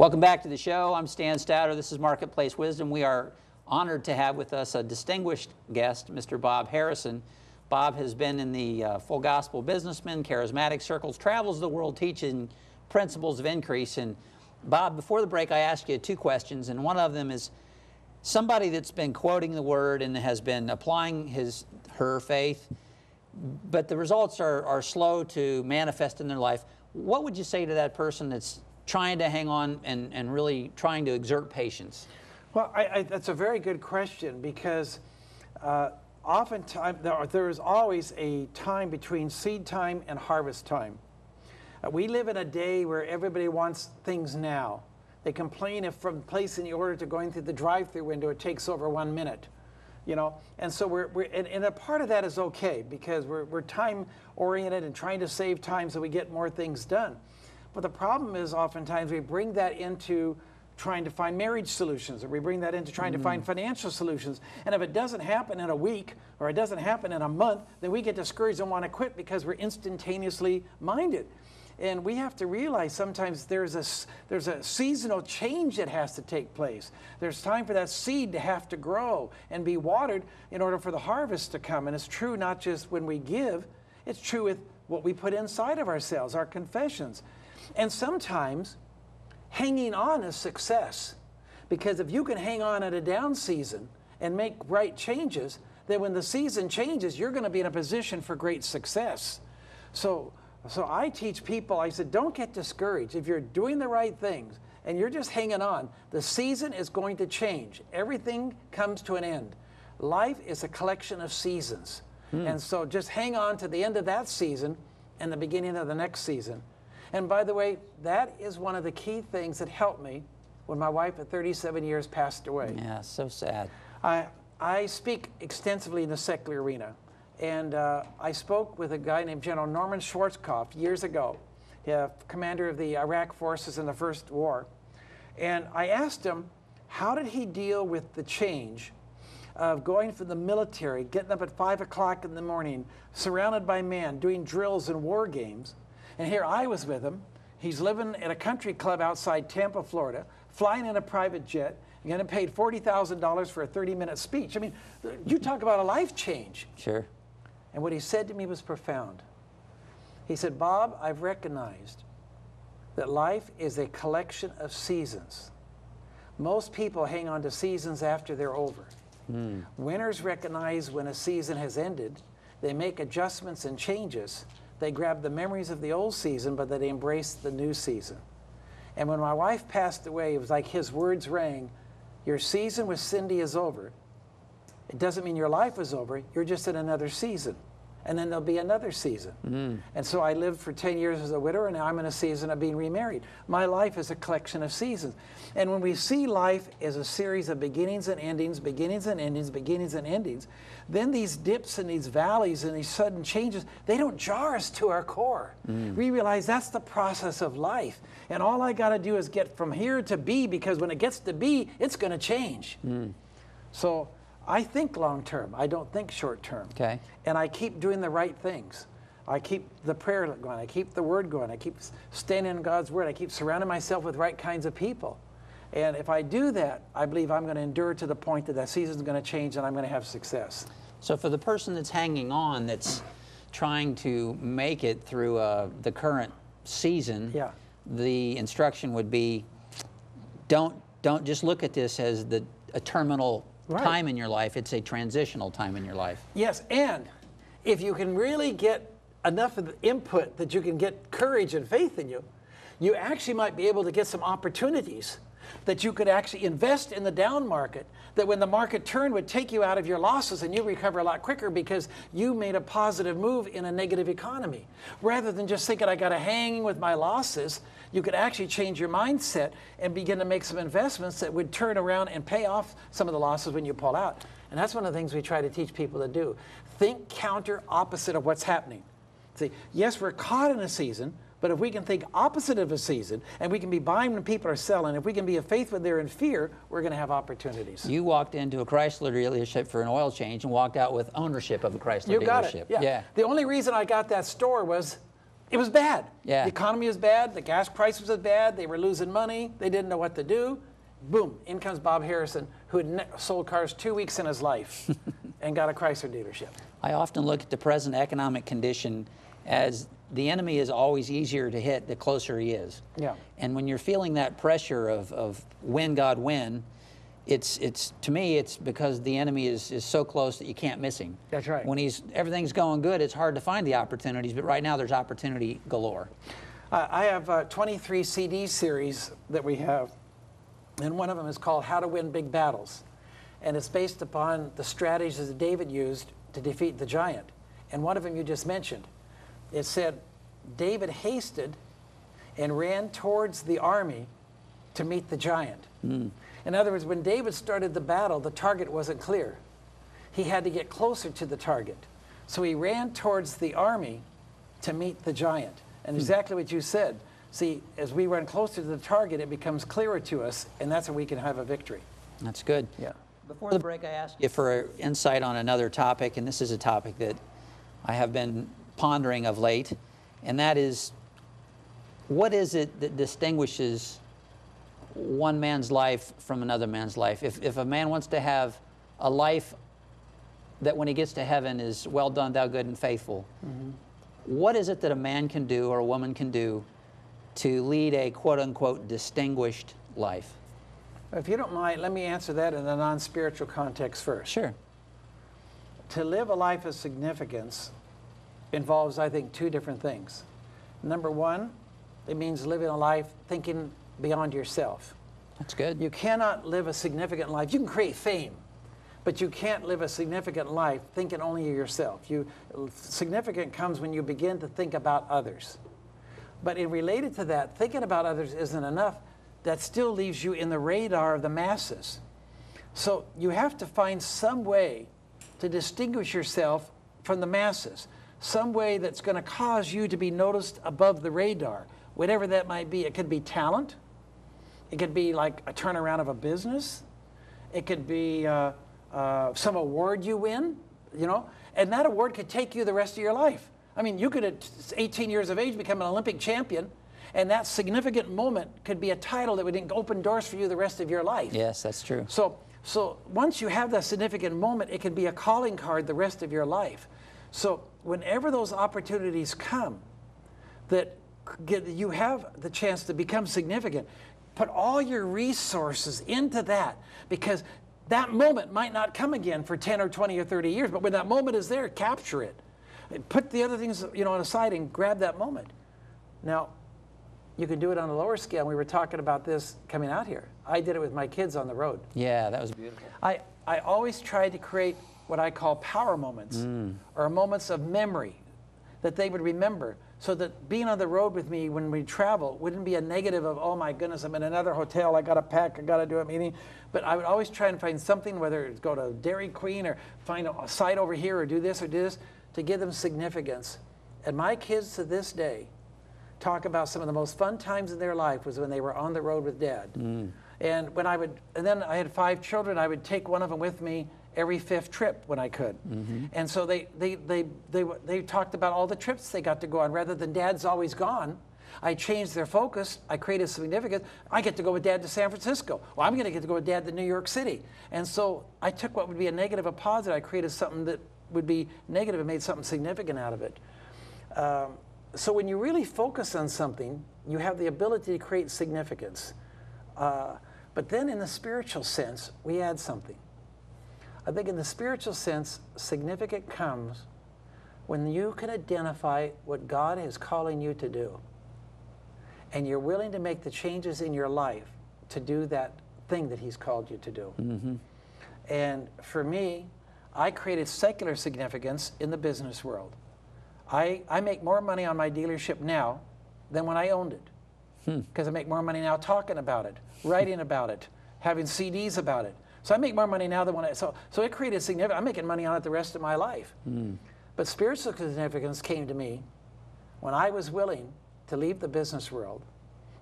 Welcome back to the show. I'm Stan Stouder. This is Marketplace Wisdom. We are honored to have with us a distinguished guest, Mr. Bob Harrison. Bob has been in the full gospel businessman, charismatic circles, travels the world teaching principles of increase. And Bob, before the break, I asked you two questions, and one of them is somebody that's been quoting the word and has been applying her faith, but the results are slow to manifest in their life. What would you say to that person that's trying to hang on and really trying to exert patience? Well, that's a very good question, because oftentimes there is always a time between seed time and harvest time. We live in a day where everybody wants things now. They complain if from placing the order to going through the drive-through window it takes over 1 minute. You know, and so and a part of that is okay, because we're time oriented and trying to save time so we get more things done. But the problem is oftentimes we bring that into trying to find marriage solutions, or we bring that into trying to find financial solutions. And if it doesn't happen in a week, or it doesn't happen in a month, then we get discouraged and want to quit because we're instantaneously minded. And we have to realize sometimes there's a seasonal change that has to take place. There's time for that seed to have to grow and be watered in order for the harvest to come. And it's true not just when we give, it's true with what we put inside of ourselves, our confessions. And sometimes hanging on is success, because if you can hang on at a down season and make right changes, then when the season changes, you're going to be in a position for great success. So I teach people, I said, don't get discouraged. If you're doing the right things and you're just hanging on, the season is going to change. Everything comes to an end. Life is a collection of seasons. And so just hang on to the end of that season and the beginning of the next season. And by the way, that is one of the key things that helped me when my wife at 37 years passed away. Yeah, so sad. I speak extensively in the secular arena. And I spoke with a guy named General Norman Schwarzkopf years ago, commander of the Iraq forces in the First War. And I asked him, how did he deal with the change of going from the military, getting up at 5 o'clock in the morning, surrounded by men, doing drills and war games. And here I was with him. He's living at a country club outside Tampa, Florida, flying in a private jet, and getting paid $40,000 for a 30-minute speech. I mean, you talk about a life change. Sure. And what he said to me was profound. He said, Bob, I've recognized that life is a collection of seasons. Most people hang on to seasons after they're over. Winners recognize when a season has ended. They make adjustments and changes. They grab the memories of the old season, but they embrace the new season. And when my wife passed away, it was like his words rang, your season with Cindy is over. It doesn't mean your life is over. You're just in another season. And then there'll be another season. And so I lived for 10 years as a widower, and now I'm in a season of being remarried. My life is a collection of seasons. And when we see life as a series of beginnings and endings, beginnings and endings, beginnings and endings, then these dips and these valleys and these sudden changes, they don't jar us to our core. We realize that's the process of life. And all I got to do is get from here to B, because when it gets to B, it's going to change. So I think long term. I don't think short term. Okay. And I keep doing the right things. I keep the prayer going. I keep the word going. I keep standing in God's word. I keep surrounding myself with right kinds of people. And if I do that, I believe I'm going to endure to the point that that season's going to change and I'm going to have success. So for the person that's hanging on, that's trying to make it through the current season, the instruction would be, don't just look at this as a terminal time in your life. It's a transitional time in your life. Yes, and if you can really get enough of the input that you can get courage and faith in you, you actually might be able to get some opportunities that you could actually invest in the down market, that when the market turned would take you out of your losses and you recover a lot quicker because you made a positive move in a negative economy. Rather than just thinking I got to hang with my losses, you could actually change your mindset and begin to make some investments that would turn around and pay off some of the losses when you pull out. And that's one of the things we try to teach people to do. Think counter opposite of what's happening. See, yes, we're caught in a season, but if we can think opposite of a season, and we can be buying when people are selling, if we can be of faith when they're in fear, we're going to have opportunities. You walked into a Chrysler dealership for an oil change and walked out with ownership of a Chrysler dealership. You got it. Yeah. The only reason I got that store was it was bad. Yeah. The economy was bad. The gas prices was bad. They were losing money. They didn't know what to do. Boom, in comes Bob Harrison, who had sold cars 2 weeks in his life and got a Chrysler dealership. I often look at the present economic condition as the enemy is always easier to hit the closer he is. Yeah. And when you're feeling that pressure of win, God, win, it's to me, it's because the enemy is so close that you can't miss him. That's right. When everything's going good, it's hard to find the opportunities, but right now there's opportunity galore. I have 23 CD series that we have, and one of them is called How to Win Big Battles. And it's based upon the strategies that David used to defeat the giant. And one of them you just mentioned. It said, David hasted and ran towards the army to meet the giant. In other words, when David started the battle, the target wasn't clear. He had to get closer to the target. So he ran towards the army to meet the giant. And exactly what you said. See, as we run closer to the target, it becomes clearer to us, and that's when we can have a victory. That's good. Yeah. Before the break, I asked you for insight on another topic, and this is a topic that I have been pondering of late, and that is, what is it that distinguishes one man's life from another man's life? If a man wants to have a life that when he gets to heaven is well done, thou good and faithful, what is it that a man can do or a woman can do to lead a quote-unquote distinguished life? If you don't mind, let me answer that in a non-spiritual context first. Sure. To live a life of significance involves, I think, two different things. Number one, it means living a life thinking beyond yourself. That's good. You cannot live a significant life. You can create fame, but you can't live a significant life thinking only of yourself. Significant comes when you begin to think about others. But in related to that, thinking about others isn't enough. That still leaves you in the radar of the masses. So you have to find some way to distinguish yourself from the masses, some way that's going to cause you to be noticed above the radar, whatever that might be. It could be talent. It could be like a turnaround of a business. It could be some award you win, you know, and that award could take you the rest of your life. I mean, you could at 18 years of age become an Olympic champion, and that significant moment could be a title that would open doors for you the rest of your life. Yes, that's true. So once you have that significant moment, it can be a calling card the rest of your life. So whenever those opportunities come that you have the chance to become significant, put all your resources into that, because that moment might not come again for 10 or 20 or 30 years, but when that moment is there, capture it. Put the other things, you know, on the side and grab that moment. Now, you can do it on a lower scale. We were talking about this coming out here. I did it with my kids on the road. Yeah, that was beautiful. I always tried to create what I call power moments, or moments of memory that they would remember, so that being on the road with me when we travel wouldn't be a negative of, oh my goodness, I'm in another hotel, I got to pack, I got to do a meeting. But I would always try and find something, whether it's go to Dairy Queen or find a site over here or do this, to give them significance. And my kids to this day talk about some of the most fun times in their life was when they were on the road with Dad. And when and then I had 5 children, I would take one of them with me every 5th trip when I could. And so they talked about all the trips they got to go on. Rather than Dad's always gone, I changed their focus. I created significance. I get to go with Dad to San Francisco. Well, I'm going to get to go with Dad to New York City. And so I took what would be a negative, a positive. I created something that would be negative and made something significant out of it. So when you really focus on something, you have the ability to create significance. But then in the spiritual sense, we add something. I think in the spiritual sense, significant comes when you can identify what God is calling you to do, and you're willing to make the changes in your life to do that thing that He's called you to do. And for me, I created secular significance in the business world. I make more money on my dealership now than when I owned it, because I make more money now talking about it, writing about it, having CDs about it. So I make more money now than when so it created significance. I'm making money on it the rest of my life. But spiritual significance came to me when I was willing to leave the business world,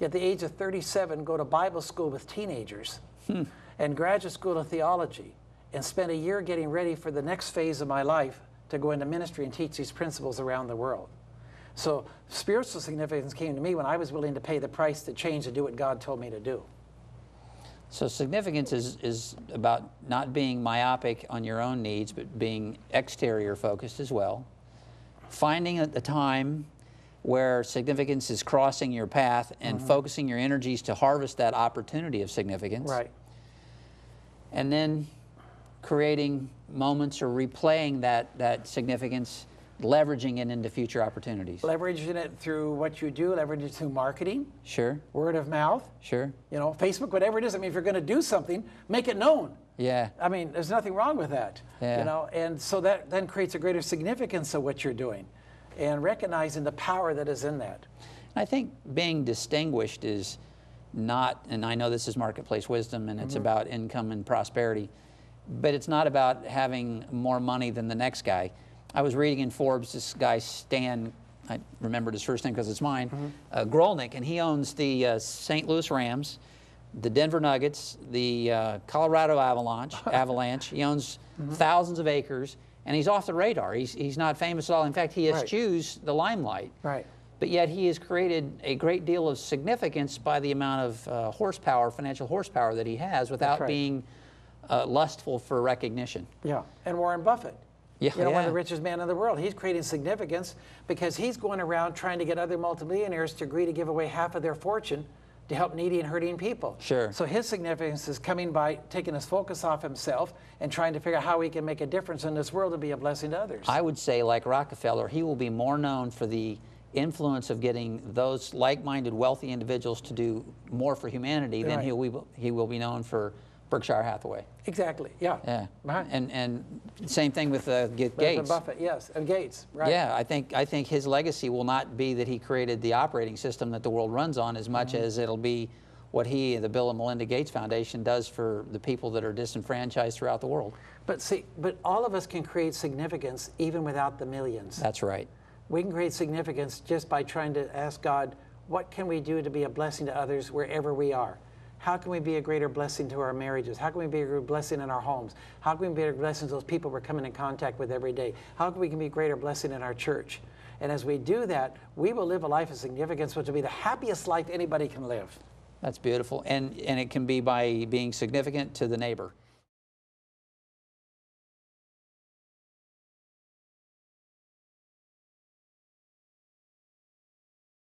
at the age of 37, go to Bible school with teenagers and graduate school of theology, and spend a year getting ready for the next phase of my life to go into ministry and teach these principles around the world. So spiritual significance came to me when I was willing to pay the price to change to do what God told me to do. So significance is about not being myopic on your own needs, but being exterior focused as well. Finding a time where significance is crossing your path and focusing your energies to harvest that opportunity of significance. Right. And then creating moments or replaying that significance, leveraging it into future opportunities. Leveraging it through what you do, leveraging it through marketing, Sure. word of mouth, Sure. you know, Facebook, whatever it is. I mean, if you're going to do something, make it known. Yeah. I mean, there's nothing wrong with that. Yeah. You know, and so that then creates a greater significance of what you're doing, and recognizing the power that is in that. I think being distinguished is not, and I know this is marketplace wisdom and it's about income and prosperity, but it's not about having more money than the next guy. I was reading in Forbes, this guy Stan, I remembered his first name because it's mine, Grolnick, and he owns the St. Louis Rams, the Denver Nuggets, the Colorado Avalanche. He owns thousands of acres, and he's off the radar. He's not famous at all. In fact, he eschews the limelight. Right. But yet he has created a great deal of significance by the amount of horsepower, financial horsepower that he has without being lustful for recognition. Yeah. And Warren Buffett. Yeah, you know, one of the richest men in the world. He's creating significance because he's going around trying to get other multimillionaires to agree to give away half of their fortune to help needy and hurting people. Sure. So his significance is coming by taking his focus off himself and trying to figure out how he can make a difference in this world and be a blessing to others. I would say, like Rockefeller, he will be more known for the influence of getting those like-minded wealthy individuals to do more for humanity than he will be known for Berkshire Hathaway. Exactly, yeah. Yeah. Right. And same thing with Gates. Buffett, yes, and Gates, right. Yeah, I think his legacy will not be that he created the operating system that the world runs on as much as it'll be what he, the Bill and Melinda Gates Foundation, does for the people that are disenfranchised throughout the world. But see, all of us can create significance even without the millions. That's right. We can create significance just by trying to ask God, what can we do to be a blessing to others wherever we are? How can we be a greater blessing to our marriages? How can we be a greater blessing in our homes? How can we be a greater blessing to those people we're coming in contact with every day? How can we be a greater blessing in our church? And as we do that, we will live a life of significance, which will be the happiest life anybody can live. That's beautiful. And it can be by being significant to the neighbor.